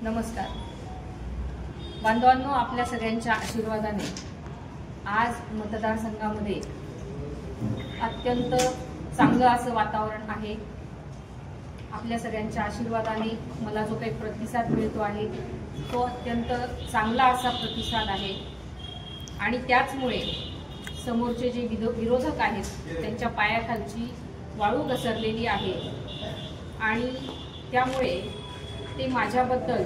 नमस्कार बांधवांनो, आपल्या सगळ्यांच्या आशीर्वादाने आज मतदारसंघामध्ये अत्यंत चांगलं असं वातावरण आहे। आपल्या सगळ्यांच्या आशीर्वादाने मला जो काही प्रतिसाद मिळतो आहे तो अत्यंत चांगला असा प्रतिसाद आहे आणि त्याचमुळे समोरचे जे विरोधक आहेत त्यांच्या पायाखालची वाळू घसरलेली आहे आणि त्यामुळे ते माझ्याबद्दल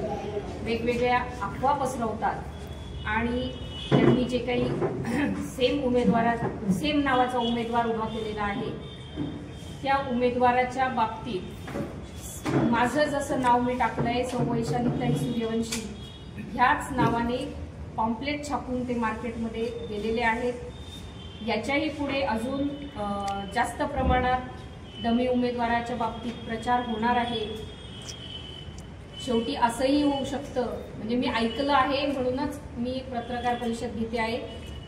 वेगवेगळ्या अफवा पसरवतात आणि त्यांनी जे काही सेम नावाचा उमेदवार उभा केलेला आहे त्या उमेदवाराच्या बाबतीत माझं जसं नाव मी टाकलंय सौ वैशालीताई सूर्यवंशी ह्याच नावाने पॉम्पलेट छापून ते मार्केटमध्ये गेलेले आहेत। याच्याही पुढे अजून जास्त प्रमाणात डमी उमेदवाराच्या बाबतीत प्रचार होणार आहे। शेवटी असंही होऊ शकतं, म्हणजे मी ऐकलं आहे म्हणूनच मी पत्रकार परिषद घेते आहे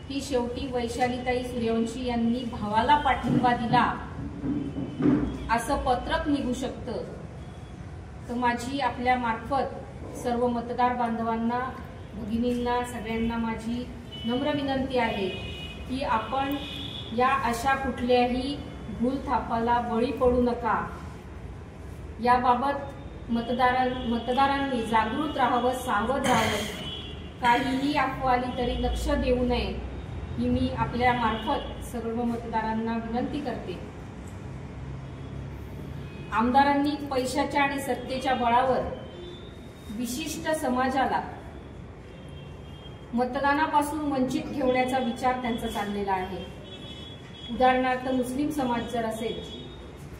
की शेवटी वैशालीताई सूर्यवंशी यांनी भावाला पाठिंबा दिला असं पत्रक निघू शकतं। तर माझी आपल्या मार्फत सर्व मतदार बांधवांना, भगिनींना, सगळ्यांना माझी नम्र विनंती आहे की आपण या अशा कुठल्याही भूलथापाला बळी पडू नका। याबाबत मतदारांनी जागृत राहावं, सावध राहावं, काहीही अफवा आली तरी लक्ष देऊ नये ही मी आपल्या मार्फत सर्व मतदारांना विनंती करते। आमदारांनी पैशाच्या आणि सत्तेच्या बळावर विशिष्ट समाजाला मतदानापासून वंचित ठेवण्याचा विचार त्यांचा चाललेला आहे। उदाहरणार्थ मुस्लिम समाज जर असेल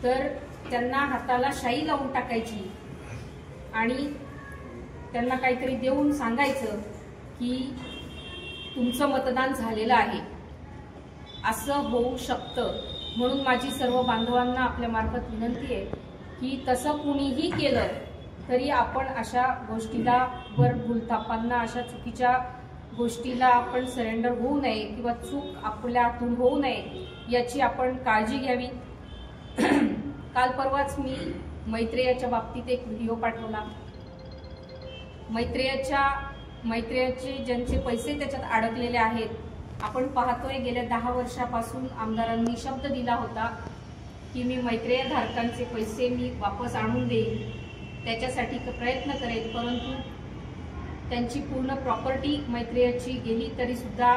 तर त्यांना हाताला शाई लावून टाकायची आणि त्यांना काहीतरी देऊन सांगायचं की तुमचं मतदान झालेलं आहे, असं होऊ शकतं। म्हणून माझी सर्व बांधवांना आपल्या मार्फत विनंती आहे की तसं कुणीही केलं तरी आपण अशा गोष्टीला भूलथापांना, अशा चुकीच्या गोष्टीला आपण सरेंडर होऊ नये किंवा चूक आपल्या हातून होऊ नये याची आपण काळजी घ्यावी। काल परवाच मी मैत्रेयाच्या बाबतीत एक व्हिडिओ पाठवला। मैत्रेयाचे ज्यांचे पैसे त्याच्यात अडकलेले आहेत, आपण पाहतोय गेल्या 10 वर्षापासून आमदारांनी शब्द दिला होता की मी मैत्रेय धारकांचे पैसे मी वापस आणून देईन, त्याच्यासाठी प्रयत्न करेन, परंतु त्यांची पूर्ण प्रॉपर्टी मैत्रेयाची गेली तरी सुद्धा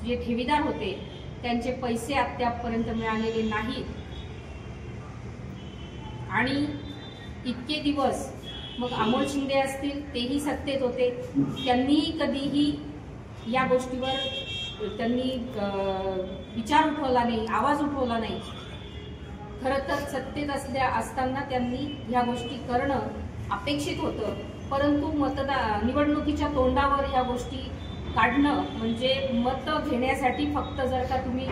जे ठेवीदार होते त्यांचे पैसे अद्यापपर्यंत मिळालेले नाहीत। आणि इतके दिवस मग अमोल शिंदे असतील, तेही सत्तेत होते, त्यांनीही कधीही या गोष्टीवर त्यांनी विचार उठवला नाही, आवाज उठवला नाही। खरं तर सत्तेत असताना त्यांनी ह्या गोष्टी करणं अपेक्षित होतं, परंतु निवडणुकीच्या तोंडावर ह्या गोष्टी काढणं म्हणजे मतं घेण्यासाठी, फक्त जर का तुम्ही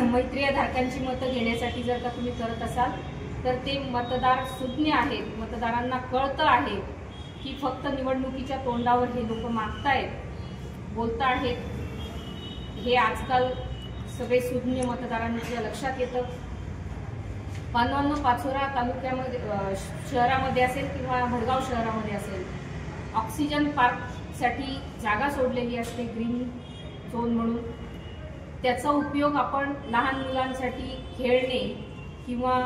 मैत्रीय धारकांची मतं घेण्यासाठी जर का तुम्ही करत असाल तर ते मतदार सुज्ञ आहेत। मतदारांना कळतं आहे की फक्त निवडणुकीच्या तोंडावर हे लोक मागतायत, बोलत आहेत, हे आजकाल सगळे सुज्ञ मतदारांच्या लक्षात येतं। बांधवांनो, पाचोरा तालुक्यामध्ये, शहरामध्ये असेल किंवा भडगाव शहरामध्ये असेल, ऑक्सिजन पार्कसाठी जागा सोडलेली असते ग्रीन झोन म्हणून। त्याचा उपयोग आपण लहान मुलांसाठी खेळणे किंवा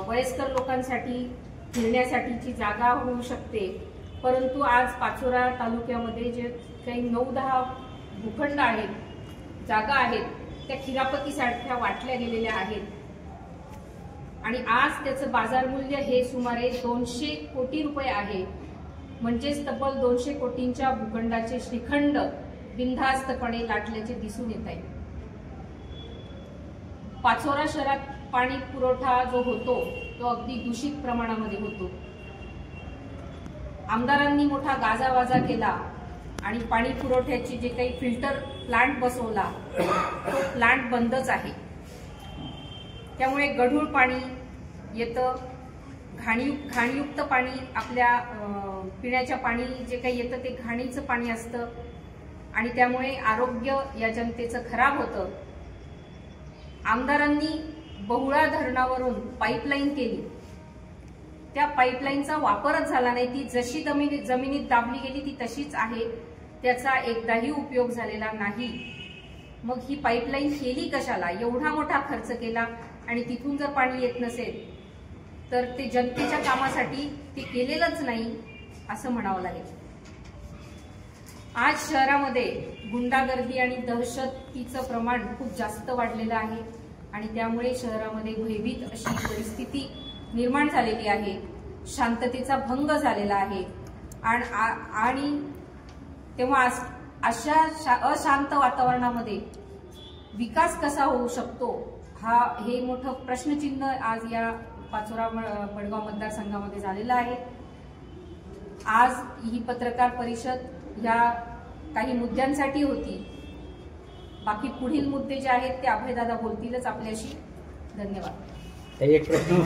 वयस्कर लोकांसाठी फिरण्यासाठीची जागा होऊ शकते, परंतु आज पाचोरा तालुक्यामध्ये जे काही 9-10 भूखंड आहेत, जागा आहेत, त्या खिरापतीसारख्या वाटल्या गेलेल्या आहेत आणि आज त्याचं बाजार मूल्य हे सुमारे 200 कोटी रुपये आहे। म्हणजेच तब्बल 200 कोटींच्या भूखंडाचे श्रीखंड बिनधास्तपणे लाटल्याचे दिसून येत आहे। पाचोरा शहरात पाणी पुरवठा जो होतो तो अगदी दूषित प्रमाणामध्ये होतो। आमदारांनी मोठा गाजावाजा केला आणि पाणी पुरवठ्याची जे काही फिल्टर प्लांट बसवला तो प्लांट बंदच आहे। त्यामुळे गढूळ पाणी येतं, घाणयुक्त पाणी, आपल्या पिण्याच्या पाणी जे काही येतं ते घाणीचं पाणी असतं आणि त्यामुळे आरोग्य या जनतेचं खराब होतं। आमदारांनी बहुळा धरणावरून पाईपलाईन केली, त्या पाईपलाईनचा वापरच झाला नाही, ती जशी जमिनीत दाबली गेली ती तशीच आहे, त्याचा एकदाही उपयोग झालेला नाही। मग ही पाईपलाईन केली कशाला? एवढा मोठा खर्च केला आणि तिथून जर पाणी येत नसेल तर ते जनतेच्या कामासाठी ते केलेलंच नाही असं म्हणावं लागेल। आज शहरामध्ये गुंडागर्दी आणि दहशतीचं प्रमाण खूप जास्त वाढलेलं आहे आणि त्यामुळे शहरामध्ये भयभीत अशी परिस्थिती निर्माण झालेली आहे, शांततेचा भंग झालेला आहे आणि तेव्हा अशा अशांत वातावरणामध्ये विकास कसा होऊ शकतो हे मोठं प्रश्नचिन्ह आज या पाचोरा मडगाव मतदारसंघामध्ये झालेलं आहे। आज ही पत्रकार परिषद ह्या काही मुद्द्यांसाठी होती, बाकी पुढील मुद्दे जे आहेत ते अभयदादा बोलतीलच आपल्याशी। धन्यवाद। एक प्रश्न